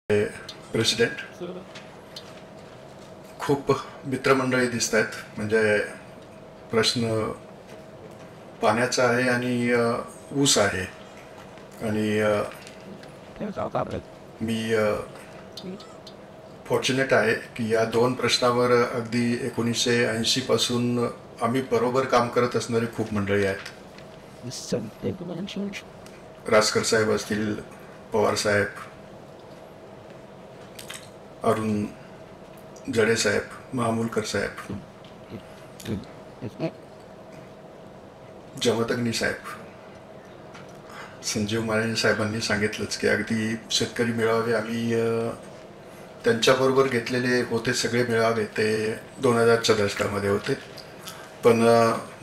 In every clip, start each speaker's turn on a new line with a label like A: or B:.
A: President खूप मित्रमंडळी दिसत आहेत. म्हणजे प्रश्न पाण्याचा आहे आणि ऊस आहे. आणि मी फॉर्च्युनेट आहे की या दोन प्रश्नावर अगदी 1980 पासून आम्ही बरोबर काम करत असणारी खूप मंडळी आहेत. रासकर साहेब असतील, पवार साहेब, अरुण जडे साहेब, महामुलकर साहेब, जमदग्नी साहेब, संजीव माने साहेबांनी सांगितलंच की अगदी शेतकरी मेळावे आम्ही त्यांच्याबरोबर घेतलेले होते. सगळे मेळावे ते 2000च्या दशकामध्ये होते. पण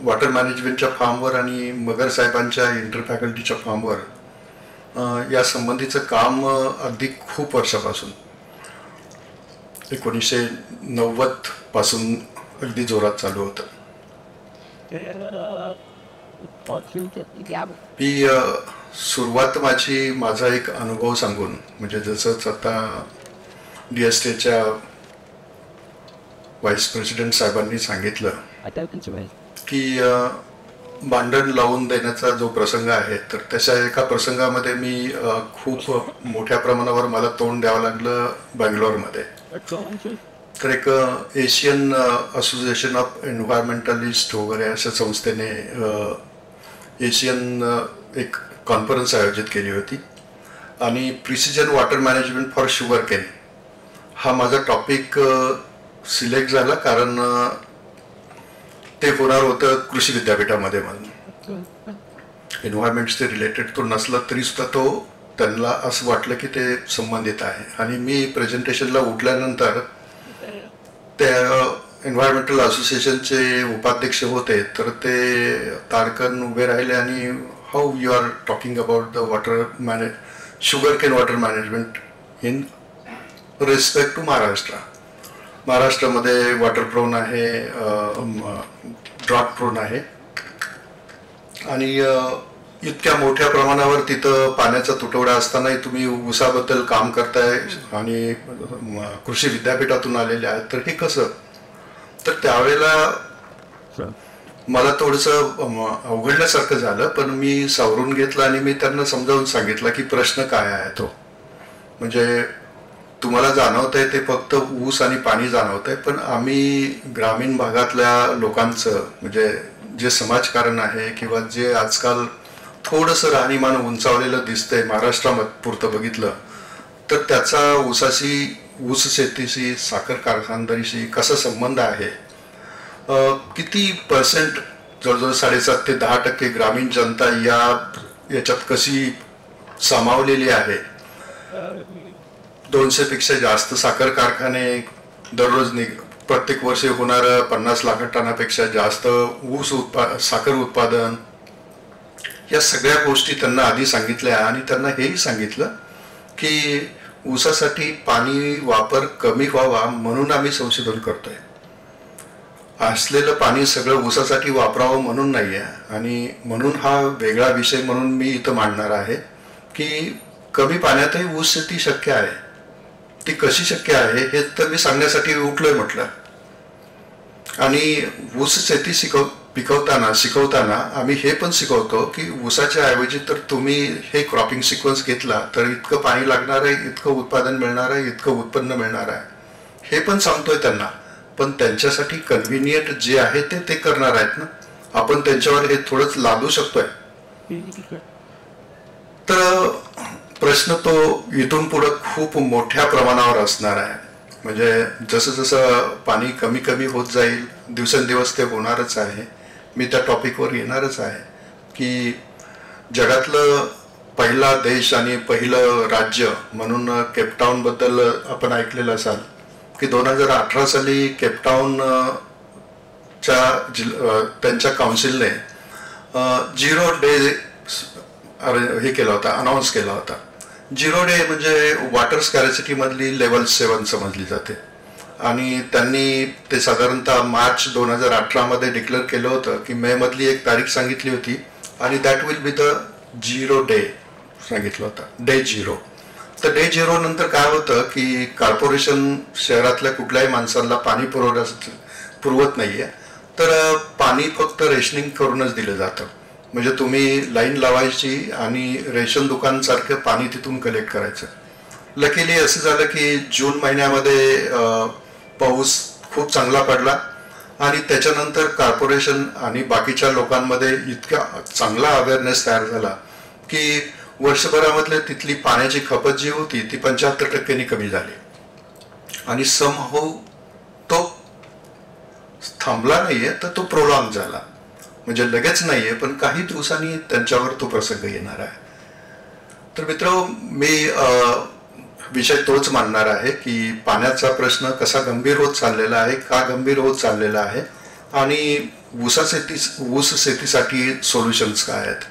A: वॉटर मॅनेजमेंटच्या फॉर्मवर आणि मगर साहेबांच्या इंटर फॅकल्टीच्या फॉर्मवर या संबंधीचं काम अगदी खूप वर्षापासून 1990 पासून अगदी जोरात चालू होतं. मी सुरुवात माझा एक अनुभव सांगून, म्हणजे जसंच आता DSTच्या व्हाईस प्रेसिडेंट साहेबांनी सांगितलं की भांडण लावून देण्याचा जो प्रसंग आहे, तर त्याच्या एका प्रसंगामध्ये मी खूप मोठ्या प्रमाणावर मला तोंड द्यावं लागलं बँगलोरमध्ये. तर एक एशियन असोसिएशन ऑफ एन्व्हायरमेंटलिस्ट वगैरे अशा संस्थेने एशियन एक कॉन्फरन्स आयोजित केली होती आणि precision water management for sugar cane हा माझा टॉपिक सिलेक्ट झाला. कारण ते होणार होतं कृषी विद्यापीठामध्ये. म्हणून एन्व्हायरमेंटशी रिलेटेड तो नसला तरी सुद्धा तो त्यांना असं वाटलं की ते संबंधित आहे. आणि मी प्रेझेंटेशनला उठल्यानंतर त्या एन्व्हायरमेंटल असोसिएशनचे उपाध्यक्ष होते, तर ते तारकन उभे राहिले आणि how you are talking about the sugar cane water management in respect to महाराष्ट्रामध्ये वॉटर प्रोन आहे, ड्रॉट प्रोन आहे आणि इतक्या मोठ्या प्रमाणावर तिथं पाण्याचा तुटवडा असतानाही तुम्ही ऊसाबद्दल काम करताय आणि कृषी विद्यापीठातून आलेले आहेत, तर हे कसं? तर त्यावेळेला मला थोडंसं अवघडल्यासारखं झालं. पण मी सावरून घेतलं आणि मी त्यांना समजावून सांगितलं की प्रश्न काय आहे तो. म्हणजे तुम्हाला जाणवत आहे ते फक्त ऊस आणि पाणी जाणवत आहे, पण आम्ही ग्रामीण भागातल्या लोकांचं, म्हणजे जे समाजकारण आहे किंवा जे आजकाल थोडंसं राहणीमान उंचावलेलं दिसतंय महाराष्ट्रामध्ये पुरतं बघितलं, तर त्याचा ऊस शेतीशी, साखर कारखानदारीशी कसा संबंध आहे. किती पर्सेंट, जवळजवळ 7.5 ते 10% ग्रामीण जनता याच्यात कशी सामावलेली आहे. 200 पेक्षा जास्त साखर कारखाने दररोज प्रत्येक वर्षी होणारं 50 लाख टनापेक्षा जास्त साखर उत्पादन, या सगळ्या गोष्टी त्यांना आधी सांगितल्या. आणि त्यांना हेही सांगितलं की ऊसासाठी पाणी वापर कमी व्हावा म्हणून आम्ही संशोधन करतोय. असलेलं पाणी सगळं ऊसासाठी वापरावं म्हणून नाही आहे. आणि म्हणून हा वेगळा विषय म्हणून मी इथं मांडणार आहे की कमी पाण्यातही ऊस शेती शक्य आहे. ती कशी शक्य आहे हे तर मी सांगण्यासाठी उठलोय म्हटलं. आणि ऊस शेती शिकवताना आम्ही हे पण शिकवतो की ऊसाच्या ऐवजी तर तुम्ही हे क्रॉपिंग सिक्वेन्स घेतला तर इतकं पाणी लागणार आहे, इतकं उत्पादन मिळणार आहे, इतकं उत्पन्न मिळणार आहे, हे पण सांगतोय त्यांना. पण त्यांच्यासाठी कन्व्हिनियंट जे आहे ते करणार आहेत ना. आपण त्यांच्यावर हे थोडंच लादू शकतोय. तर प्रश्न तो इथून पुढे खूप मोठ्या प्रमाणावर असणार आहे. म्हणजे जसं जसं पाणी कमी कमी होत जाईल, दिवसेंदिवस ते होणारच आहे. मी त्या टॉपिकवर येणारच आहे की जगातलं पहिला देश आणि पहिलं राज्य म्हणून केपटाऊन बद्दल आपण ऐकलेलं असाल की 2018 साली केपटाऊन त्यांच्या काउन्सिलने 0 डे हे केला होता, अनाऊन्स केला होता. 0 डे म्हणजे वॉटर स्कॅरेसिटी मधली लेवल 7 समजली जाते. आणि त्यांनी ते साधारणतः मार्च 2018 डिक्लेअर केलं होतं की मे मधली एक तारीख सांगितली होती आणि that will be the 0 day सांगितलं होतं, डे 0. तर डे झिरो नंतर काय होतं की कॉर्पोरेशन शहरातल्या कुठल्याही माणसाला पाणी पुरवत नाही आहे. तर पाणी फक्त रेशनिंग करूनच दिलं जातं. म्हणजे तुम्ही लाईन लावायची आणि रेशन दुकानसारखं पाणी तिथून कलेक्ट करायचं. लकीली असं झालं की जून महिन्यामध्ये पाऊस खूप चांगला पडला आणि त्याच्यानंतर कॉर्पोरेशन आणि बाकीच्या लोकांमध्ये इतका चांगला अवेअरनेस तयार झाला की वर्षभरामधले तिथली पाण्याची खपत जी होती ती 75% कमी झाली. आणि समहाऊ तो थांबला नाहीये, तर तो प्रोलॉंग झाला. म्हणजे लगेच नाहीये, पण काही दिवसांनी त्यांच्यावर तो प्रसंग येणार आहे. तर मित्र, मी विषय तोच मांडणार आहे की पाण्याचा प्रश्न कसा गंभीर होत चाललेला आहे, का गंभीर होत चाललेला आहे आणि ऊस शेतीसाठी सोल्युशन्स काय आहेत.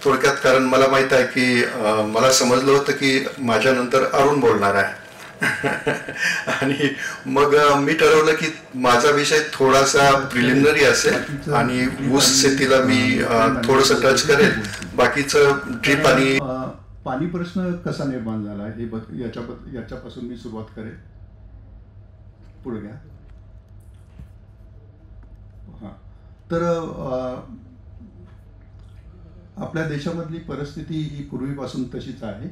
A: थोडक्यात, कारण मला माहित आहे की मला समजलं होतं की माझ्यानंतर अरुण बोलणार आहे. आणि मग मी ठरवलं की माझा विषय थोडासा प्रिलिमिनरी असेल आणि ऊस शेतीला मी थोडंसं टच करेल. बाकीचं ड्रीप आणि
B: पाणी प्रश्न कसा निर्माण झाला हे याच्यापासून मी सुरुवात करेन. पुढे घ्या. हां, तर आपल्या देशामधली परिस्थिती ही पूर्वीपासून तशीच आहे.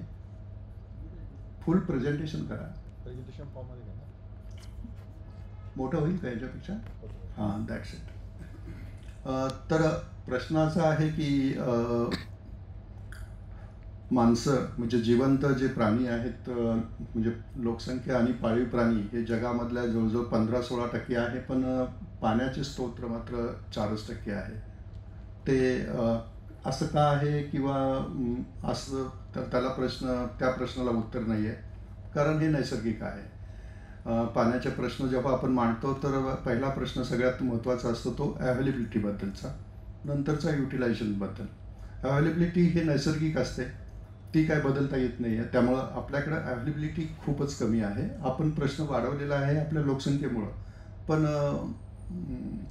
B: फुल प्रेझेंटेशन करा.
C: प्रेझेंटेशन फॉर्ममध्ये घ्या.
B: मोठं होईल का याच्यापेक्षा? हां, दॅट्स इट. तर प्रश्न असा आहे की माणसं म्हणजे जिवंत जे प्राणी आहेत, म्हणजे लोकसंख्या आणि पाळीव प्राणी हे जगामधल्या जवळजवळ 15-16% आहे, पण पाण्याचे स्तोत्र मात्र 4% आहे. ते असं का आहे किंवा असं, तर त्या प्रश्नाला उत्तर नाही आहे, कारण हे नैसर्गिक आहे. पाण्याचे प्रश्न जेव्हा आपण मांडतो तर पहिला प्रश्न सगळ्यात महत्त्वाचा असतो तो अवेलेबिलिटीबद्दलचा, नंतरचा युटिलायझेशनबद्दल. अवेलेबिलिटी हे नैसर्गिक असते, ती काय बदलता येत नाही आहे. त्यामुळं आपल्याकडं अवेलेबिलिटी खूपच कमी आहे. आपण प्रश्न वाढवलेला आहे आपल्या लोकसंख्येमुळं, पण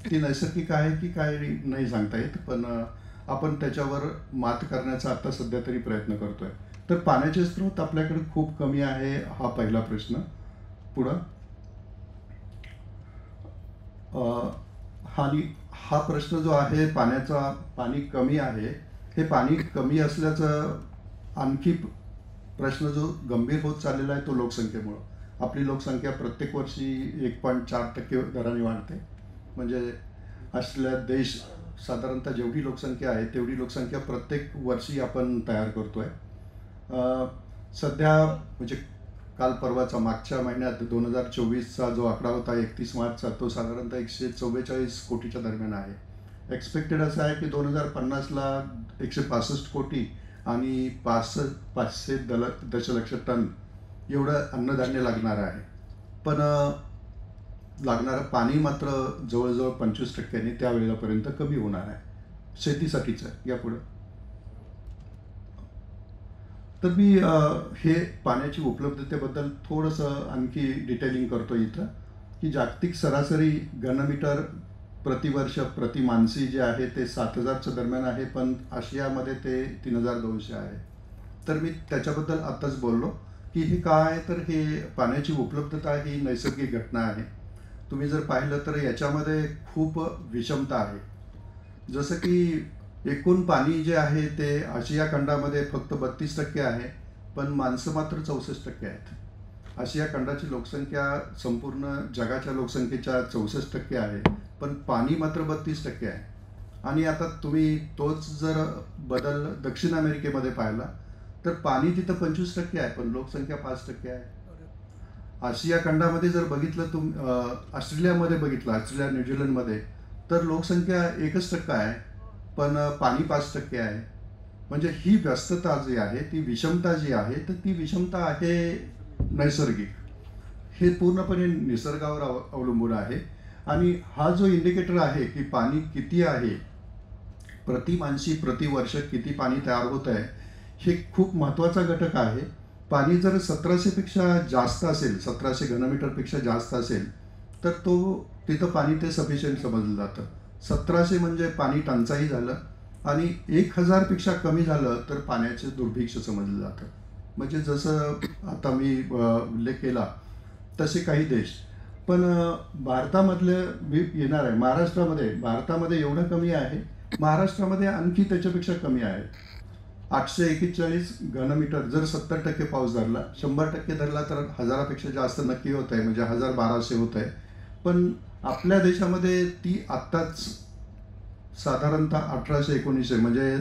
B: ती नैसर्गिक आहे की काय नाही सांगता येत. पण आपण त्याच्यावर मात करण्याचा आता सध्या तरी प्रयत्न करतोय. तर पाण्याचे स्रोत आपल्याकडे खूप कमी आहे, हा पहिला प्रश्न. पुढं हा प्रश्न जो आहे पाण्याचा, पाणी कमी आहे, हे पाणी कमी असल्याचं आणखी प्रश्न जो गंभीर होत चाललेला आहे तो लोकसंख्येमुळं. आपली लोकसंख्या प्रत्येक वर्षी 1.4% दराने वाढते. म्हणजे असलेला देश साधारणतः जेवढी लोकसंख्या आहे तेवढी लोकसंख्या प्रत्येक वर्षी आपण तयार करतोय. सध्या म्हणजे काल परवाचा मागच्या महिन्यात 2024चा जो आकडा होता 31 मार्चचा, तो साधारणतः 144 कोटीच्या दरम्यान आहे. एक्सपेक्टेड असं आहे की 2050ला 165 कोटी आणि 500 दशलक्ष टन एवढं अन्नधान्य लागणार आहे. पण लागणारं पाणी मात्र जवळजवळ 25%ने त्यावेळेपर्यंत कमी होणार आहे शेतीसाठीचं. यापुढं तर मी हे पाण्याची उपलब्धतेबद्दल थोडंसं आणखी डिटेलिंग करतो इथं, की जागतिक सरासरी घनमीटर प्रतिवर्ष प्रति माणसी जे आहे ते 7,000च्या दरम्यान आहे, पण आशियामध्ये ते 3,200 आहे. तर मी त्याच्याबद्दल आत्ताच बोललो की हे काय आहे. तर हे पाण्याची उपलब्धता ही नैसर्गिक घटना आहे. तुम्ही जर पाहिलं तर याच्यामध्ये खूप विषमता आहे. जसं की एकूण पाणी जे आहे ते आशिया खंडामध्ये फक्त 32% आहे, पण माणसं मात्र 64% आहेत. आशिया खंडाची लोकसंख्या संपूर्ण जगाच्या लोकसंख्येच्या 64% आहे, पण पाणी मात्र 32% आहे. आणि आता तुम्ही तोच जर बदल दक्षिण अमेरिकेमध्ये पाहिला तर पाणी तिथं 25% आहे, पण लोकसंख्या 5% आहे. आशिया खंडामध्ये जर बघितलं ऑस्ट्रेलियामध्ये बघितलं, ऑस्ट्रेलिया न्यूझीलंडमध्ये, तर लोकसंख्या 1% आहे, पण पाणी 5% आहे. म्हणजे ही व्यस्तता जी आहे, ती विषमता जी आहे, तर ती विषमता आहे नैसर्गिक. हे पूर्णपणे निसर्गावर अवलंबून आहे. आणि हा जो इंडिकेटर आहे की पाणी किती आहे, प्रति माणशी प्रतिवर्ष किती पाणी तयार होत आहे, हे खूप महत्त्वाचा घटक आहे. पाणी जर 1700पेक्षा जास्त असेल, 1700 घनमीटरपेक्षा जास्त असेल, तर तिथं पाणी ते सफिशियंट समजलं जातं. 1700 म्हणजे पाणी टंचाई झालं, आणि 1000पेक्षा कमी झालं तर पाण्याचे दुर्भिक्ष समजलं जातं. म्हणजे जसं आता मी उल्लेख केला तसे काही देश. पण भारतामधले मी येणार आहे महाराष्ट्रामध्ये. भारतामध्ये एवढं कमी आहे, महाराष्ट्रामध्ये आणखी त्याच्यापेक्षा कमी आहे. 841 घनमीटर जर 70% पाऊस धरला, 100% धरला तर 1000पेक्षा जास्त नक्की होत आहे, म्हणजे 1200 होत आहे. पण आपल्या देशामध्ये ती आत्ताच साधारणतः 1819 म्हणजे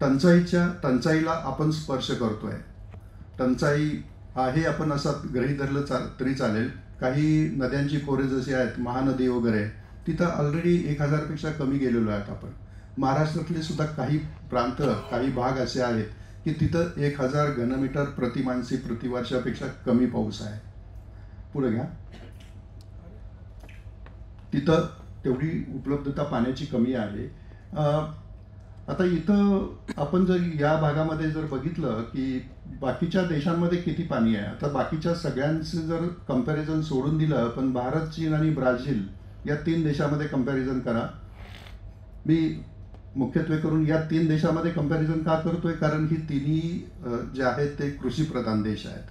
B: टंचाईला आपण स्पर्श करतोय. टंचाई आहे आपण असं गृहीत धरलं तरी चालेल. काही नद्यांची खोरे जशी आहेत, महानदी वगैरे, तिथं ऑलरेडी 1000पेक्षा कमी गेलेलो आहेत आपण. महाराष्ट्रातले सुद्धा काही प्रांत, काही भाग असे आहेत की तिथं 1000 घनमीटर प्रति माणसी प्रतिवर्षापेक्षा कमी पाऊस आहे. पुढे घ्या. तिथं तेवढी उपलब्धता पाण्याची कमी आहे. आता इथं आपण जर या भागामध्ये जर बघितलं की बाकीच्या देशांमध्ये किती पाणी आहे, आता बाकीच्या सगळ्यांचं जर कंपॅरिझन सोडून दिलं, पण भारत, चीन आणि ब्राझील या 3 देशामध्ये कंपॅरिझन करा. मी मुख्यत्वे करून या 3 देशामध्ये कंपॅरिझन का करतोय, कारण ही तिन्ही जे आहेत ते कृषीप्रधान देश आहेत.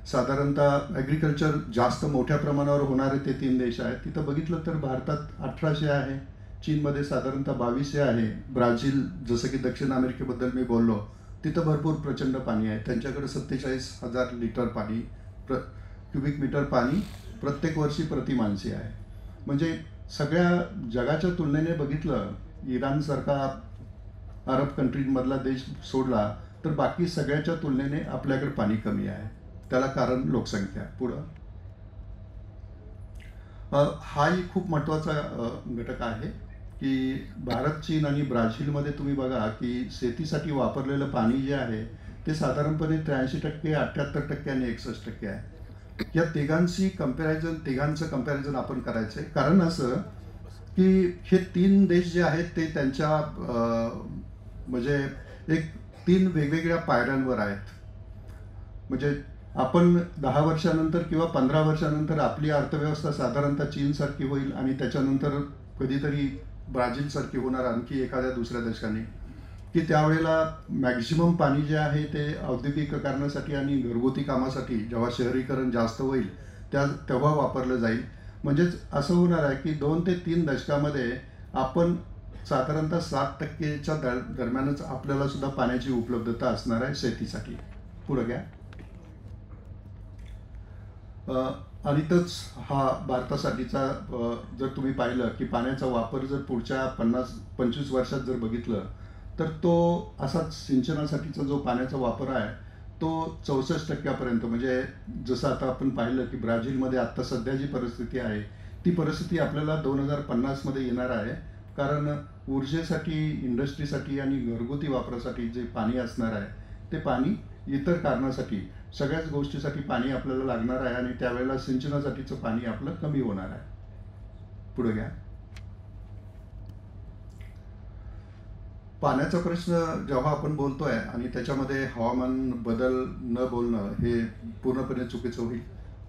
B: साधारणतः ॲग्रिकल्चर जास्त मोठ्या प्रमाणावर होणारे ते 3 देश आहेत. तिथं बघितलं तर भारतात 1800 आहे, चीनमध्ये साधारणतः 2200 आहे. ब्राझील, जसं की दक्षिण अमेरिकेबद्दल मी बोललो, तिथं भरपूर प्रचंड पाणी आहे. त्यांच्याकडे 47,000 लिटर पाणी, क्युबिक मीटर पाणी प्रत्येक वर्षी प्रति माणसी आहे. म्हणजे सगळ्या जगाच्या तुलनेने बघितलं, इराणसारखा अरब कंट्रीजमधला देश सोडला तर बाकी सगळ्याच्या तुलनेने आपल्याकडे पाणी कमी आहे. त्याला कारण लोकसंख्या. पुढं हाही खूप महत्त्वाचा घटक आहे की भारत, चीन आणि ब्राझीलमध्ये तुम्ही बघा की शेतीसाठी वापरलेलं पाणी जे आहे ते साधारणपणे 83%, 78% आणि 61% आहे. या तिघांचं कंपॅरिझन आपण करायचं आहे. कारण असं की हे 3 देश जे आहेत ते त्यांच्या म्हणजे एक 3 वेगवेगळ्या पायऱ्यांवर आहेत. म्हणजे आपण 10 वर्षानंतर किंवा 15 वर्षानंतर आपली अर्थव्यवस्था साधारणतः चीनसारखी होईल आणि त्याच्यानंतर कधीतरी ब्राझीलसारखी होणार आणखी एखाद्या दुसऱ्या देशाने, की त्यावेळेला मॅक्झिमम पाणी जे आहे ते औद्योगिकीकरणासाठी आणि घरगुती कामासाठी, जेव्हा शहरीकरण जास्त होईल तेव्हा वापरलं जाईल. म्हणजेच असं होणार आहे की 2 ते 3 दशकामध्ये आपण साधारणतः 7%च्या दरम्यानच आपल्याला सुद्धा पाण्याची उपलब्धता असणार आहे शेतीसाठी. पुढे घ्या. आणि तोच हा भारतासाठीचा जर तुम्ही पाहिलं की पाण्याचा वापर जर पुढच्या 50-25 वर्षात जर बघितलं तर तो असाच सिंचनासाठीचा जो पाण्याचा वापर आहे तो 64%पर्यंत, म्हणजे जसं आता आपण पाहिलं की ब्राझीलमध्ये आत्ता सध्या जी परिस्थिती आहे ती परिस्थिती आपल्याला 2050मध्ये येणार आहे. कारण ऊर्जेसाठी, इंडस्ट्रीसाठी आणि घरगुती वापरासाठी जे पाणी असणार आहे ते पाणी इतर कारणासाठी, सगळ्याच गोष्टीसाठी पाणी आपल्याला लागणार आहे आणि त्यावेळेला सिंचनासाठीचं पाणी आपलं कमी होणार आहे. पुढे घ्या. पाण्याचा प्रश्न जेव्हा आपण बोलतोय आणि त्याच्यामध्ये हवामान बदल न बोलणं हे पूर्णपणे चुकीचं होईल.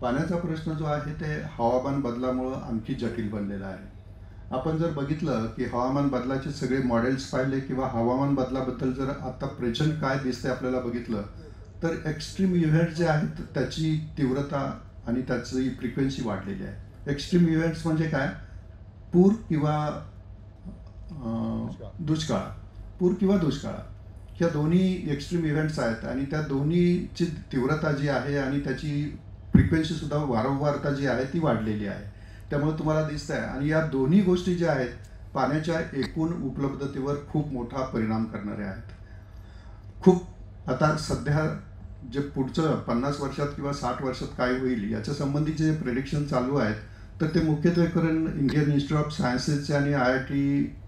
B: पाण्याचा प्रश्न जो आहे ते हवामान बदलामुळं आणखी जटिल बनलेला आहे. आपण जर बघितलं की हवामान बदलाचे सगळे मॉडेल्स पाहिले किंवा हवामान बदलाबद्दल जर आता प्रेझेंट काय दिसते आपल्याला बघितलं तर एक्स्ट्रीम इव्हेंट जे आहेत त्याची तीव्रता आणि त्याची फ्रिक्वेन्सी वाढलेली आहे. एक्स्ट्रीम इव्हेंट्स म्हणजे काय? पूर किंवा दुष्काळ. पूर किंवा दुष्काळ ह्या दोन्ही एक्स्ट्रीम इव्हेंट्स आहेत आणि त्या दोन्हीची तीव्रता जी आहे आणि त्याची फ्रिक्वेन्सी सुद्धा, वारंवारता जी आहे ती वाढलेली आहे. त्यामुळे तुम्हाला दिसत आहे आणि या दोन्ही गोष्टी ज्या आहेत पाण्याच्या एकूण उपलब्धतेवर खूप मोठा परिणाम करणारे आहेत. खूप आता सध्या जे पुढचं 50 वर्षात किंवा 60 वर्षात काय होईल याच्या संबंधीचे जे प्रेडिक्शन चालू आहेत तर ते मुख्यत्वे करून इंडियन इन्स्टिट्यूट ऑफ सायन्सेसचे आणि IIT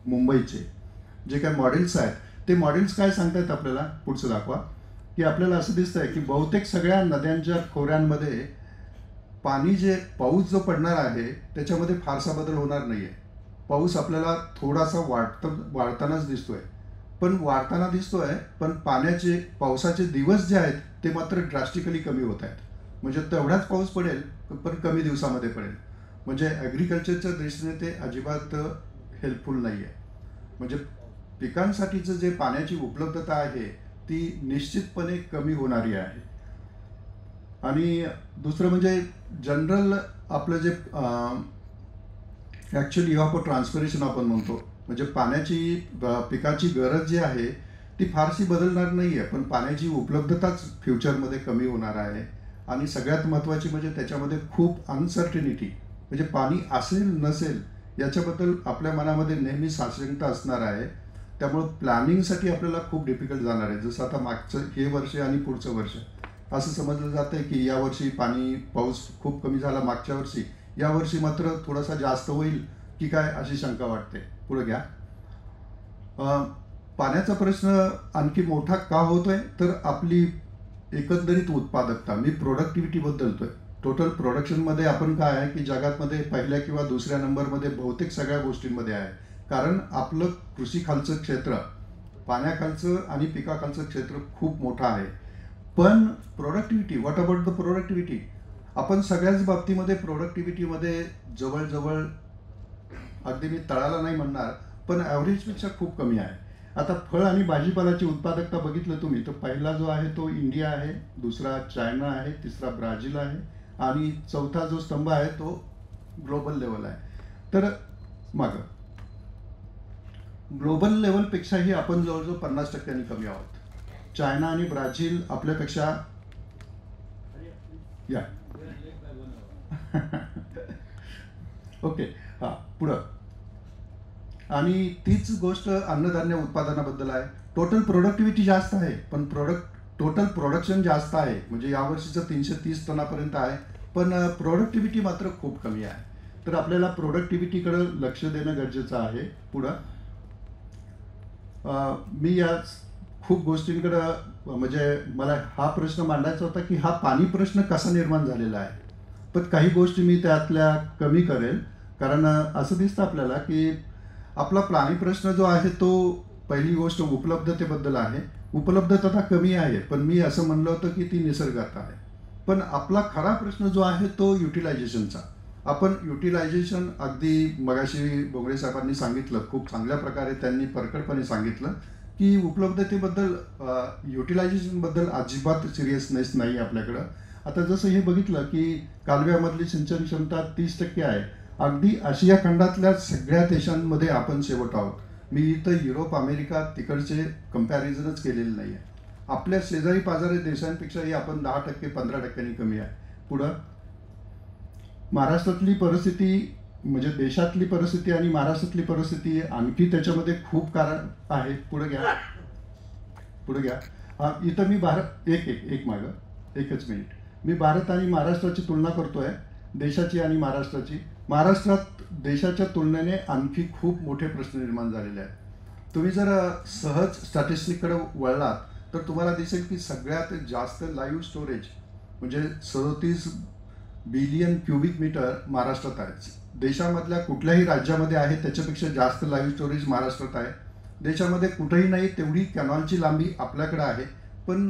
B: मुंबईचे जे काय मॉडेल्स आहेत ते मॉडेल्स काय सांगतायत आपल्याला, पुढचं दाखवा. की आपल्याला असं दिसतंय की बहुतेक सगळ्या नद्यांच्या खोऱ्यांमध्ये पाणी जे पाऊस जो पडणार आहे त्याच्यामध्ये फारसा बदल होणार नाही आहे. पाऊस आपल्याला थोडासा वाढतानाच दिसतोय, पण पावसाचे दिवस जे आहेत ते मात्र ड्रास्टिकली कमी होत आहेत. म्हणजे तेवढाच पाऊस पडेल पण कमी दिवसामध्ये पडेल. म्हणजे ॲग्रिकल्चरच्या दृष्टीने ते अजिबात हेल्पफुल नाही आहे. म्हणजे पिकांसाठीचं जे पाण्याची उपलब्धता आहे ती निश्चितपणे कमी होणारी आहे. आणि दुसरं म्हणजे जनरल आपलं जे ॲक्च्युली ट्रान्सपिरेशन आपण म्हणतो, म्हणजे पाण्याची पिकाची गरज जी आहे ती फारशी बदलणार नाही आहे, पण पाण्याची उपलब्धताच फ्युचरमध्ये कमी होणार आहे. आणि सगळ्यात महत्त्वाची म्हणजे त्याच्यामध्ये खूप अनसर्टिनिटी, म्हणजे पाणी असेल नसेल याच्याबद्दल आपल्या मनामध्ये नेहमी साशंकता असणार आहे. त्यामुळं प्लॅनिंगसाठी आपल्याला खूप डिफिकल्ट जाणार आहे. जसं आता मागचं हे वर्ष आणि पुढचं वर्ष असं समजलं जातं आहे की यावर्षी पाऊस खूप कमी झाला मागच्या वर्षी, यावर्षी मात्र थोडासा जास्त होईल की काय अशी शंका वाटते. पुढे घ्या. पाण्याचा प्रश्न आणखी मोठा का होतोय तर आपली एकंदरीत उत्पादकता, मी प्रोडक्टिव्हिटी बद्दलतोय. टोटल प्रोडक्शनमध्ये आपण काय आहे की जगातमध्ये पहिल्या किंवा दुसऱ्या नंबरमध्ये बहुतेक सगळ्या गोष्टींमध्ये आहे. कारण आपलं कृषीखालचं क्षेत्र, पाण्याखालचं आणि पिकाखालचं क्षेत्र खूप मोठं आहे. पण productivity, what about the productivity, आपण सगळ्याच बाबतीमध्ये प्रोडक्टिव्हिटीमध्ये जवळजवळ, अगदी मी तळाला नाही म्हणणार, पण ॲव्हरेजपेक्षा खूप कमी आहे. आता फळ आणि भाजीपालाची उत्पादकता बघितलं तुम्ही तर पहिला जो आहे तो इंडिया आहे, दुसरा चायना आहे, तिसरा ब्राझील आहे आणि चौथा जो स्तंभ आहे तो ग्लोबल लेवल आहे. तर मागं ग्लोबल लेवलपेक्षाही आपण जवळजवळ 50% कमी आहोत. चायना आणि ब्राझील आपल्यापेक्षा, या ओके, हां पुढं. आणि तीच गोष्ट अन्नधान्य उत्पादनाबद्दल आहे. टोटल प्रोडक्टिव्हिटी जास्त आहे, पण टोटल प्रोडक्शन जास्त आहे, म्हणजे यावर्षीचं 330 टनापर्यंत आहे, पण प्रोडक्टिव्हिटी मात्र खूप कमी आहे. तर आपल्याला प्रोडक्टिव्हिटीकडं लक्ष देणं गरजेचं आहे. पुढं मी या खूप गोष्टींकडं, म्हणजे मला हा प्रश्न मांडायचा होता की हा पाणी प्रश्न कसा निर्माण झालेला आहे, पण काही गोष्टी मी त्यातल्या कमी करेल. कारण असं दिसतं आपल्याला की आपला पाणी प्रश्न जो आहे तो, पहिली गोष्ट उपलब्धतेबद्दल आहे. उपलब्धता कमी आहे, पण मी असं म्हणलं होतं की ती निसर्गात आहे. पण आपला खरा प्रश्न जो आहे तो युटिलायझेशनचा. आपण युटिलायझेशन, अगदी मगाशी बोंगळे साहेबांनी सांगितलं, खूप चांगल्या प्रकारे त्यांनी परखडपणे सांगितलं की उपलब्धतेबद्दल, युटिलायझेशनबद्दल अजिबात सिरियसनेस नाही आपल्याकडं. आता जसं हे बघितलं की कालव्यामधली सिंचन क्षमता 30% आहे. अगदी आशिया खंडातल्या सगळ्या देशांमध्ये आपण शेवट आहोत. मी इथं युरोप, अमेरिका तिकडचे कम्पॅरिझनच केलेलं नाही आहे. आपल्या शेजारी पाजारी देशांपेक्षाही आपण 10% 15% कमी आहे. पुढं महाराष्ट्रातली परिस्थिती, म्हणजे देशातली परिस्थिती आणि महाराष्ट्रातली परिस्थिती आणखी त्याच्यामध्ये खूप कारण आहे. पुढे घ्या, पुढे घ्या. इथं मी एक मागं एकच मिनिट, मी भारत आणि महाराष्ट्राची तुलना करतोय, देशाची आणि महाराष्ट्राची. महाराष्ट्रात देशाच्या तुलनेने आणखी खूप मोठे प्रश्न निर्माण झालेले आहेत. तुम्ही जर सहज स्टॅटिस्टिककडे वळलात तर तुम्हाला दिसेल की सगळ्यात जास्त लाईव्ह स्टोरेज, म्हणजे 37 बिलियन क्युबिक मीटर महाराष्ट्रात आहे. देशामधल्या कुठल्याही राज्यामध्ये आहे त्याच्यापेक्षा जास्त लाईव्ह स्टोरेज महाराष्ट्रात आहे. देशामध्ये कुठेही नाही तेवढी कॅनॉलची लांबी आपल्याकडे आहे, पण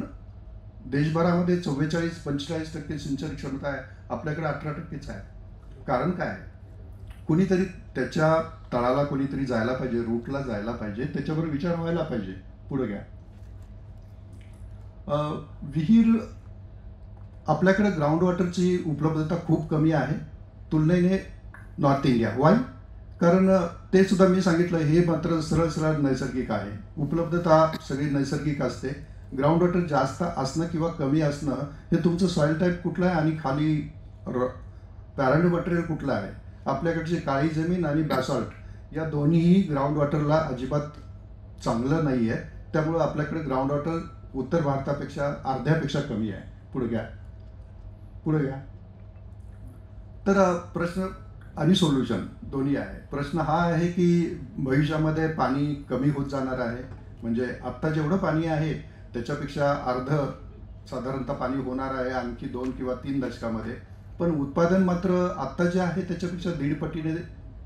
B: देशभरामध्ये 44-45% सिंचन क्षमता आहे, आपल्याकडे 18%च आहे. कारण काय आहे? कुणीतरी त्याच्या तळाला कुणीतरी जायला पाहिजे, रूटला जायला पाहिजे, त्याच्यावर विचार व्हायला पाहिजे. पुढे घ्या. विहीर, आपल्याकडे ग्राउंड वॉटरची उपलब्धता खूप कमी आहे तुलनेने नॉर्थ इंडिया. वाय? कारण ते सुद्धा मी सांगितलं, हे मात्र सरळ सरळ नैसर्गिक आहे. उपलब्धता सगळी नैसर्गिक असते. ग्राउंड वॉटर जास्त असणं किंवा कमी असणं हे तुमचं सॉईल टाईप कुठलं आहे आणि खाली पॅरांड मटेरियल कुठलं आहे. आपल्याकडची काळी जमीन आणि बॅसॉल्ट या दोन्हीही ग्राउंड वॉटरला अजिबात चांगलं नाही आहे. त्यामुळं आपल्याकडे ग्राउंड वॉटर उत्तर भारतापेक्षा अर्ध्यापेक्षा कमी आहे. पुढे घ्या, पुढे घ्या. तर प्रश्न आणि सोल्युशन दोन्ही आहे. प्रश्न हा आहे की भविष्यामध्ये पाणी कमी होत जाणार आहे, म्हणजे आत्ता जेवढं पाणी आहे त्याच्यापेक्षा अर्ध साधारणतः पाणी होणार आहे आणखी 2 किंवा 3 दशकामध्ये. पण उत्पादन मात्र आत्ता जे आहे त्याच्यापेक्षा 1.5 पटीने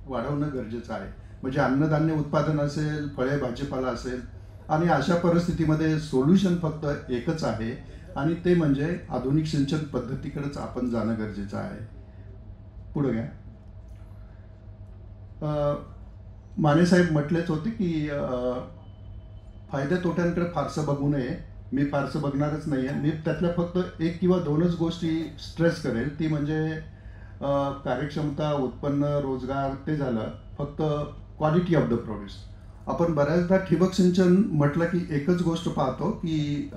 B: वाढवणं गरजेचं आहे. म्हणजे अन्नधान्य उत्पादन असेल, फळे भाजीपाला असेल. आणि अशा परिस्थितीमध्ये सोल्युशन फक्त एकच आहे आणि ते म्हणजे आधुनिक सिंचन पद्धतीकडेच आपण जाणं गरजेचं आहे. पुढे घ्या. मानेसाहेब म्हटलेच होते की फायदे तोट्यांकडे फारसं बघू नये, मी फारसं बघणारच नाही आहे. मी त्यातल्या फक्त एक किंवा दोनच गोष्टी स्ट्रेस करेल. ती म्हणजे कार्यक्षमता, उत्पन्न, रोजगार ते झालं. फक्त क्वालिटी ऑफ द प्रोड्यूस. आपण बऱ्याचदा ठिबक सिंचन म्हटलं की एकच गोष्ट पाहतो की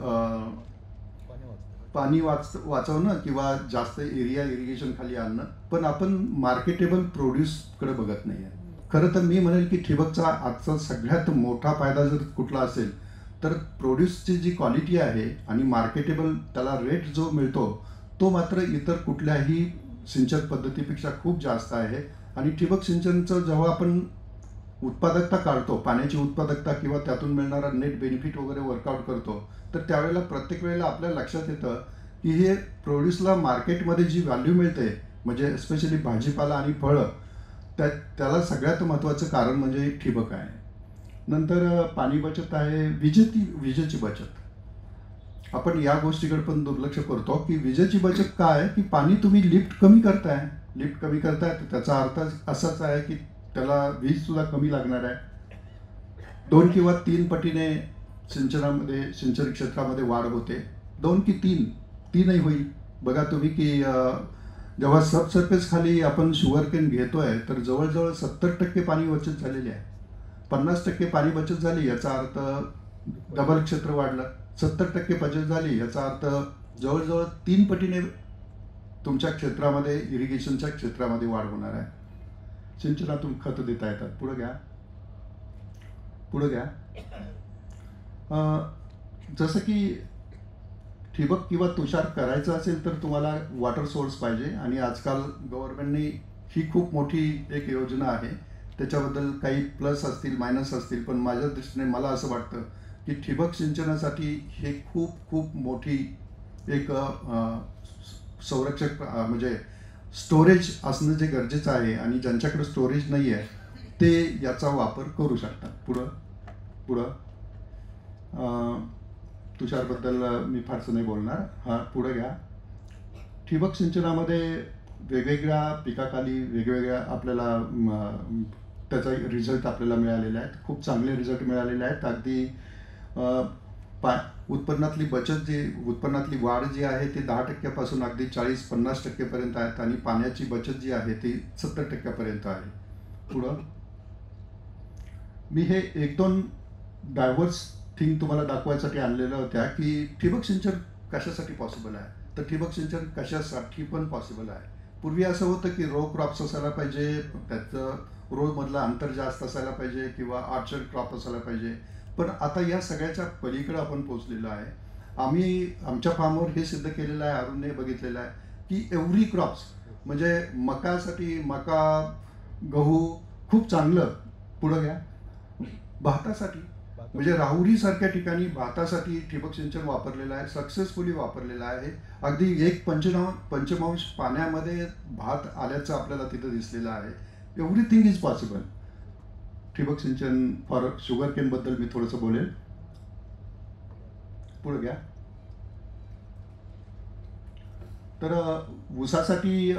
B: पाणी वाचवणं किंवा जास्त एरिया इरिगेशन खाली आणणं, पण आपण मार्केटेबल प्रोड्यूसकडे बघत नाही आहे. खरं तर मी म्हणेल की ठिबकचा आजचा सगळ्यात मोठा फायदा जर कुठला असेल तर प्रोड्यूसची जी क्वालिटी आहे आणि मार्केटेबल त्याला रेट जो मिळतो तो मात्र इतर कुठल्याही सिंचन पद्धतीपेक्षा खूप जास्त आहे. आणि ठिबक सिंचनचं जेव्हा आपण उत्पादकता काढतो, पाण्याची उत्पादकता किंवा त्यातून मिळणारा नेट बेनिफिट वगैरे वर्कआउट करतो, तर त्यावेळेला प्रत्येक वेळेला आपल्या लक्षात येतं की हे प्रोड्यूसला मार्केटमध्ये जी व्हॅल्यू मिळते, म्हणजे स्पेशली भाजीपाला आणि फळं, त्याला सगळ्यात महत्त्वाचं कारण म्हणजे ठिबक आहे. नंतर पाणी बचत आहे, विजेची बचत. आपण या गोष्टीकडे पण दुर्लक्ष करतो की विजेची बचत काय आहे की पाणी तुम्ही लिफ्ट कमी करताय तर त्याचा अर्थ असाच आहे की त्याला वीज सुद्धा कमी लागणार आहे. 2 किंवा 3 पटीने सिंचन क्षेत्रामध्ये वाढ होते. 2 की 3ही होईल. बघा तुम्ही की जेव्हा सबसर्फेस खाली आपण शुगरकेन घेतोय तर जवळजवळ 70% पाणी बचत झालेली आहे. 50% पाणी बचत झाली याचा अर्थ डबल क्षेत्र वाढलं. 70% बचत झाली याचा अर्थ जवळजवळ 3 पटीने तुमच्या क्षेत्रामध्ये, इरिगेशनच्या क्षेत्रामध्ये वाढ होणार आहे. सिंचनातून खत देता येतात. पुढे घ्या. जसं की ठिबक किंवा तुषार करायचं असेल तर तुम्हाला वॉटर सोर्स पाहिजे. आणि आजकाल गव्हर्नमेंटने ही खूप मोठी एक योजना आहे. त्याच्याबद्दल काही प्लस असतील, मायनस असतील, पण माझ्या दृष्टीने मला असं वाटतं की ठिबक सिंचनासाठी हे खूप खूप मोठी एक संरक्षक म्हणजे स्टोरेज असणं जे गरजेचं आहे. आणि ज्यांच्याकडे स्टोरेज नाही आहे ते याचा वापर करू शकतात. पुढं तुषारबद्दल मी फारसं नाही बोलणार. पुढे घ्या. ठिबक सिंचनामध्ये वेगवेगळ्या पिकाखाली वेगवेगळ्या आपल्याला त्याचा रिझल्ट आपल्याला मिळालेला आहे. खूप चांगले रिझल्ट मिळालेले आहेत. अगदी उत्पन्नातली वाढ जी आहे ती 10% अगदी 40-50% पर्यंत आहेत. आणि पाण्याची बचत जी आहे ती 70% पर्यंत आहे. पुढं मी हे 1-2 डायव्हर्स थिंग तुम्हाला दाखवायसाठी आणलेल्या होत्या की ठिबक सिंचन कशासाठी पॉसिबल आहे. तर ठिबक सिंचन कशासाठी पण पॉसिबल आहे. पूर्वी असं होतं की रो क्रॉप्स असायला पाहिजे, त्याचं रोमधलं अंतर जास्त असायला पाहिजे किंवा आर्चर क्रॉप असायला पाहिजे. पण आता या सगळ्याच्या पलीकडे आपण पोचलेलो आहे. आम्ही आमच्या फार्मवर हे सिद्ध केलेलं आहे, अरुणने बघितलेलं आहे की एव्हरी क्रॉप्स म्हणजे मका, गहू खूप चांगलं. पुढं घ्या. भातासाठी म्हणजे राहुरीसारख्या ठिकाणी भातासाठी ठिबक सिंचन वापरलेलं आहे, सक्सेसफुली वापरलेलं आहे. अगदी 1 पंचमांश पाण्यामध्ये भात आल्याचं आपल्याला तिथं दिसलेलं आहे. Everything is possible. ठिबक सिंचन फॉर शुगरकेन बद्दल मी थोडंसं बोलेल. पुढे घ्या. तर ऊसासाठी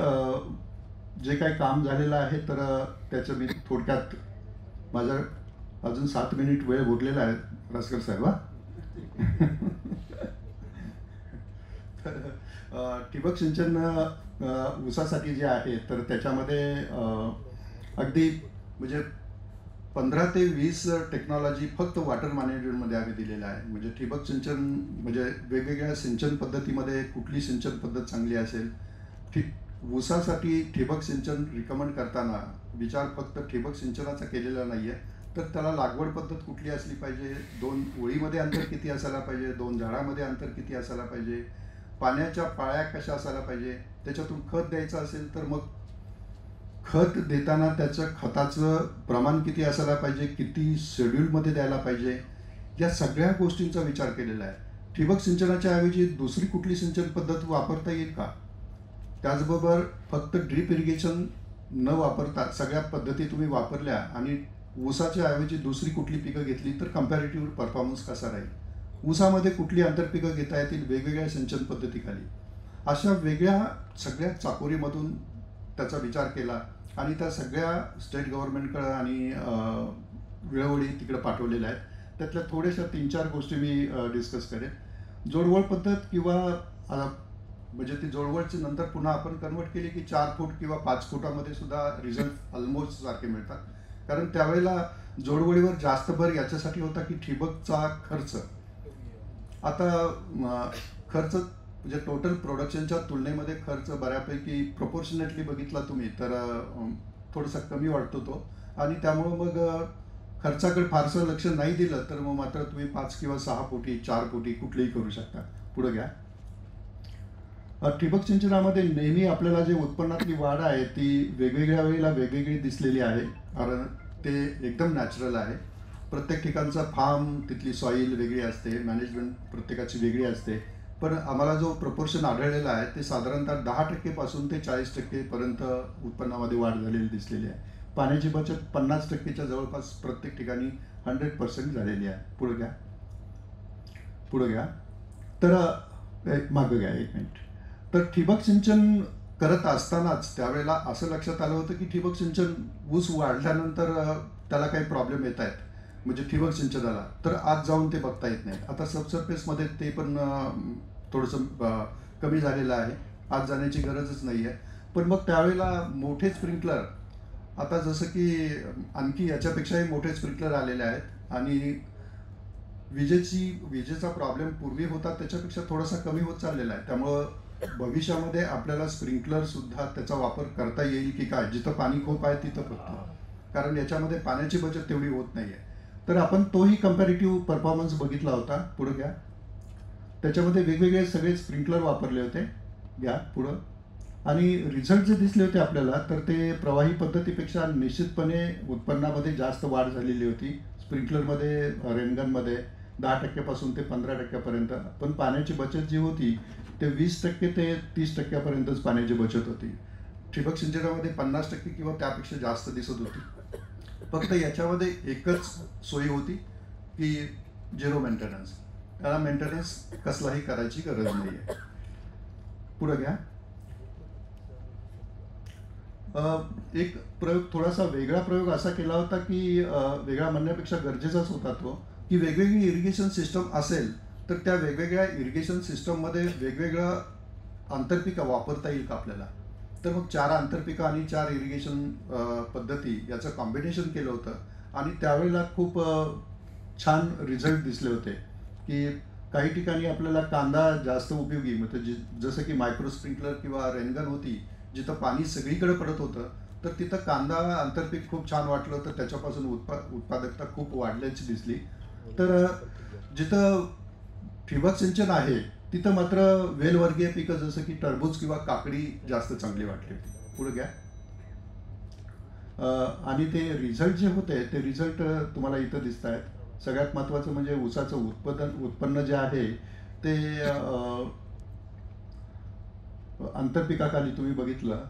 B: जे काही काम झालेलं आहे तर त्याचं मी थोडक्यात, माझा अजून 7 मिनिट वेळ उरलेला आहे रसकर साहेब. तर ठिबक सिंचन ऊसासाठी जे आहे तर त्याच्यामध्ये अगदी म्हणजे 15 ते 20 टेक्नॉलॉजी फक्त वॉटर मॅनेजमेंटमध्ये आम्ही दिलेलं आहे. म्हणजे ठिबक सिंचन म्हणजे वेगवेगळ्या सिंचन पद्धतीमध्ये कुठली सिंचन पद्धत चांगली असेल. ऊसासाठी ठिबक सिंचन रिकमेंड करताना विचार फक्त ठिबक सिंचनाचा केलेला नाही आहे, तर त्याला लागवड पद्धत कुठली असली पाहिजे, 2 ओळीमध्ये अंतर किती असायला पाहिजे, 2 झाडामध्ये अंतर किती असायला पाहिजे, पाण्याच्या पाळ्या कशा असायला पाहिजे, त्याच्यातून खत द्यायचं असेल तर मग खत देताना त्याचं खताचं प्रमाण किती असायला पाहिजे, किती शेड्यूलमध्ये द्यायला पाहिजे, या सगळ्या गोष्टींचा विचार केलेला आहे. ठिबक सिंचनाच्या ऐवजी दुसरी कुठली सिंचन पद्धत वापरता येईल का. त्याचबरोबर फक्त ड्रीप इरिगेशन न वापरता सगळ्या पद्धती तुम्ही वापरल्या आणि ऊसाच्या ऐवजी दुसरी कुठली पिकं घेतली तर कम्पॅरेटिव्ह परफॉर्मन्स कसा राहील. ऊसामध्ये कुठली आंतरपिकं घेता येतील वेगवेगळ्या सिंचन पद्धतीखाली. अशा वेगळ्या सगळ्या चाकोरीमधून त्याचा विचार केला आणि त्या सगळ्या स्टेट गव्हर्नमेंटकडं आणि वेळोवेळी तिकडे पाठवलेल्या आहेत. त्यातल्या थोड्याशा 3-4 गोष्टी मी डिस्कस करेन. जोडवळ पद्धत किंवा म्हणजे ती जोडवळची नंतर पुन्हा आपण कन्वर्ट केली की 4 फूट किंवा 5 फुटामध्ये सुद्धा रिझल्ट ऑलमोस्ट सारखे मिळतात. कारण त्यावेळेला जोडवळीवर जास्त भर याच्यासाठी होता की ठिबकचा खर्च आता खर्च म्हणजे टोटल प्रोडक्शनच्या तुलनेमध्ये खर्च बऱ्यापैकी प्रोपोर्शनेटली बघितला तुम्ही तर थोडासा कमी वाटतो तो. आणि त्यामुळं मग खर्चाकडे फारसं लक्ष नाही दिलं तर मग मात्र तुम्ही 5 किंवा 6 फुटी 4 फुटी कुठलेही करू शकता. पुढे घ्या. ठिबक सिंचनामध्ये नेहमी आपल्याला जे उत्पन्नातली वाढ आहे ती वेगवेगळ्या वेळेला वेगवेगळी दिसलेली आहे. कारण ते एकदम नॅचरल आहे. प्रत्येक ठिकाणचा फार्म तिथली सॉईल वेगळी असते, मॅनेजमेंट प्रत्येकाची वेगळी असते. पण आम्हाला जो प्रपोर्शन आढळलेला आहे ते साधारणतः 10% पासून ते 40% पर्यंत उत्पन्नामध्ये वाढ झालेली दिसलेली आहे. पाण्याची बचत 50%च्या जवळपास प्रत्येक ठिकाणी 100% झालेली आहे. पुढे घ्या. पुढे घ्या. तर मागं घ्या 1 मिनिट. तर ठिबक सिंचन करत असतानाच त्यावेळेला असं लक्षात आलं होतं की ठिबक सिंचन ऊस वाढल्यानंतर त्याला काही प्रॉब्लेम येत आहेत म्हणजे ठिबक सिंचनाला, तर आज जाऊन ते बघता येत नाही. आता सबसर्फेसमध्ये ते पण थोडंसं कमी झालेलं आहे. आज जाण्याची गरजच नाही आहे. पण मग त्यावेळेला मोठे स्प्रिंकलर आता जसं की आणखी याच्यापेक्षाही मोठे स्प्रिंकलर आलेले आहेत आणि विजेचा प्रॉब्लेम पूर्वी होता त्याच्यापेक्षा थोडासा कमी होत चाललेला आहे. त्यामुळं भविष्यामध्ये आपल्याला स्प्रिंकलर सुद्धा त्याचा वापर करता येईल की काय, जिथं पाणी खूप आहे तिथं फक्त, कारण याच्यामध्ये पाण्याची बचत तेवढी होत नाही आहे. तर आपण तोही कम्पॅरेटिव्ह परफॉर्मन्स बघितला होता. पुढं घ्या. त्याच्यामध्ये वेगवेगळे सगळे स्प्रिंकलर वापरले होते. घ्या पुढं. आणि रिझल्ट जे दिसले होते आपल्याला तर ते प्रवाही पद्धतीपेक्षा निश्चितपणे उत्पन्नामध्ये जास्त वाढ झालेली होती. स्प्रिंकलरमध्ये रेनगनमध्ये 10% पासून ते 15% पण पाण्याची बचत जी होती ते 20% ते 30% पाण्याची बचत होती. ठिबक सिंचनामध्ये 50% किंवा त्यापेक्षा जास्त दिसत होती. फक्त याच्यामध्ये एकच सोयी होती की 0 मेंटेनन्स. त्याला मेंटेनन्स कसलाही करायची गरज नाही आहे. पुढे घ्या. एक प्रयोग थोडासा वेगळा प्रयोग असा केला होता की वेगळा म्हणण्यापेक्षा गरजेचाच होता तो की वेगवेगळी इरिगेशन सिस्टम असेल तर त्या वेगवेगळ्या इरिगेशन सिस्टममध्ये वेगवेगळं आंतरपिका वापरता येईल का आपल्याला. तर मग 4 आंतरपिका आणि 4 इरिगेशन पद्धती याचं कॉम्बिनेशन केलं होतं आणि त्यावेळेला खूप छान रिझल्ट दिसले होते की काही ठिकाणी आपल्याला कांदा जास्त उपयोगी म्हणजे जसं की मायक्रो स्प्रिंकलर किंवा रेनगन होती जिथं पाणी सगळीकडे पडत होतं तर तिथं कांदा आंतरपीक खूप छान वाटलं तर त्याच्यापासून उत्पादकता खूप वाढल्याची दिसली. तर जिथं ठिबक सिंचन आहे तिथं मात्र वेलवर्गीय पिकं जसं की टरबूज किंवा काकडी जास्त चांगली वाटली होती. पुढे घ्या. आणि ते रिझल्ट जे होते ते रिझल्ट तुम्हाला इथं दिसत आहेत. सगळ्यात महत्त्वाचं म्हणजे ऊसाचं उत्पन्न जे आहे ते आंतरपिकाखाली तुम्ही बघितलं.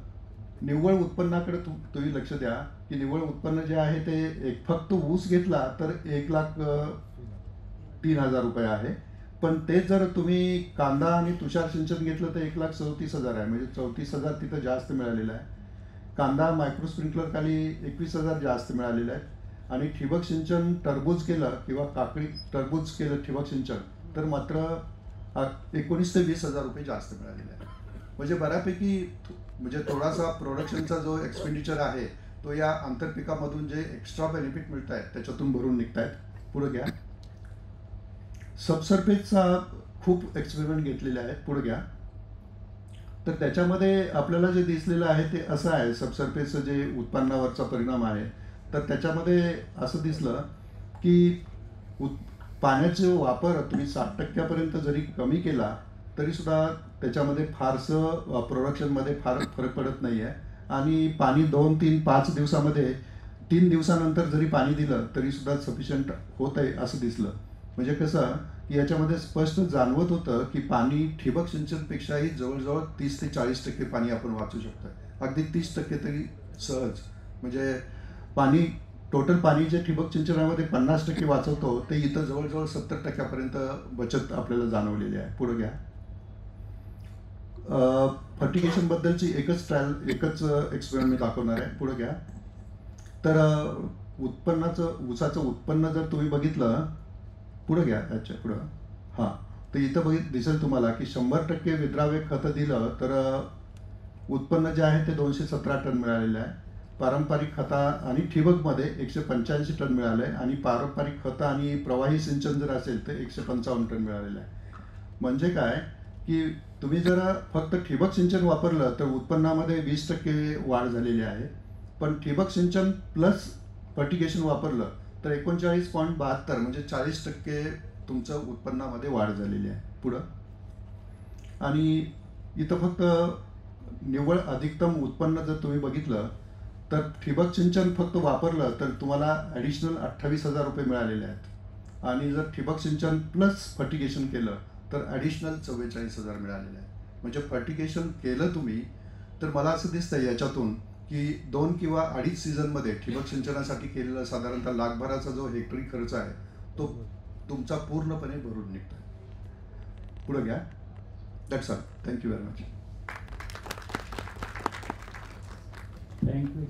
B: निव्वळ उत्पन्नाकडे तुम्ही लक्ष द्या की निव्वळ उत्पन्न जे आहे ते फक्त ऊस घेतला तर 1,03,000 रुपये आहे. पण तेच जर तुम्ही कांदा आणि तुषार सिंचन घेतलं तर 1,34,000 आहे. म्हणजे 34,000 तिथं जास्त मिळालेलं आहे. कांदा मायक्रो स्प्रिंकलर खाली 21,000 जास्त मिळालेले आहेत. आणि ठिबक सिंचन टरबूज केलं किंवा काकडी टरबूज केलं ठिबक सिंचन तर मात्र 19,000 ते 20,000 रुपये जास्त मिळालेले आहे. म्हणजे बऱ्यापैकी म्हणजे थोडासा प्रोडक्शनचा जो एक्सपेंडिचर आहे तो या आंतरपिकामधून जे एक्स्ट्रा बेनिफिट मिळत आहेत त्याच्यातून भरून निघत आहेत. पुढे घ्या. सबसर्फेसचा खूप एक्सपेरिमेंट घेतलेले आहेत. पुढे घ्या. तर त्याच्यामध्ये आपल्याला जे दिसलेलं आहे ते असं आहे सबसर्फेसचं जे उत्पन्नावरचा परिणाम आहे तर त्याच्यामध्ये असं दिसलं की पाण्याचा वापर तुम्ही 60% जरी कमी केला तरी सुद्धा त्याच्यामध्ये फारसं प्रोडक्शनमध्ये फार फरक पडत नाही आहे. आणि पाणी 2, 3, 5 दिवसामध्ये 3 दिवसानंतर जरी पाणी दिलं तरी सुद्धा सफिशियंट होत आहे असं दिसलं. म्हणजे कसं की याच्यामध्ये स्पष्ट जाणवत होतं की पाणी ठिबक सिंचनपेक्षाही जवळजवळ 30 ते 40% पाणी आपण वाचू शकतो. अगदी 30% तरी सहज. म्हणजे पाणी टोटल पाणी जे ठिबक सिंचनामध्ये 50% वाचवतो ते इथं जवळजवळ 70%पर्यंत बचत आपल्याला जाणवलेली आहे. पुढे घ्या. फर्टिगेशन बद्दलची एकच एक्सपेरिमेंट दाखवणार आहे. पुढे घ्या. तर ऊसाचं उत्पन्न जर तुम्ही बघितलं. पुढे घ्या. अच्छा पुढं. हां. तर इथं दिसेल तुम्हाला की 100% विद्राव्य खतं दिलं तर उत्पन्न जे आहे ते 217 टन मिळालेलं आहे. पारंपरिक खता आणि ठिबकमध्ये 185 टन मिळालं आहे आणि पारंपरिक खतं आणि प्रवाही सिंचन जर असेल तर 155 टन मिळालेलं आहे. म्हणजे काय की तुम्ही जर फक्त ठिबक सिंचन वापरलं तर उत्पन्नामध्ये 20% वाढ झालेली आहे. पण ठिबक सिंचन प्लस फर्टिगेशन वापरलं तर 39.72 म्हणजे 40% तुमचं उत्पन्नामध्ये वाढ झालेली आहे. पुढं आणि इथं फक्त निव्वळ अधिकतम उत्पन्न जर तुम्ही बघितलं तर ठिबक सिंचन फक्त वापरलं तर तुम्हाला ॲडिशनल 28,000 रुपये मिळालेले आहेत आणि जर ठिबक सिंचन प्लस फर्टिगेशन केलं तर ॲडिशनल 44,000 मिळालेले आहेत. म्हणजे फर्टिगेशन केलं तुम्ही तर मला असं दिसतंय याच्यातून की 2 किंवा 2.5 सीझनमध्ये ठिबक सिंचनासाठी केलेला साधारणतः लाखभराचा जो हेक्टरी खर्च आहे तो तुमचा पूर्णपणे भरून निघतो. पुढे घ्या. That's all. Thank you very much.
C: Thank you.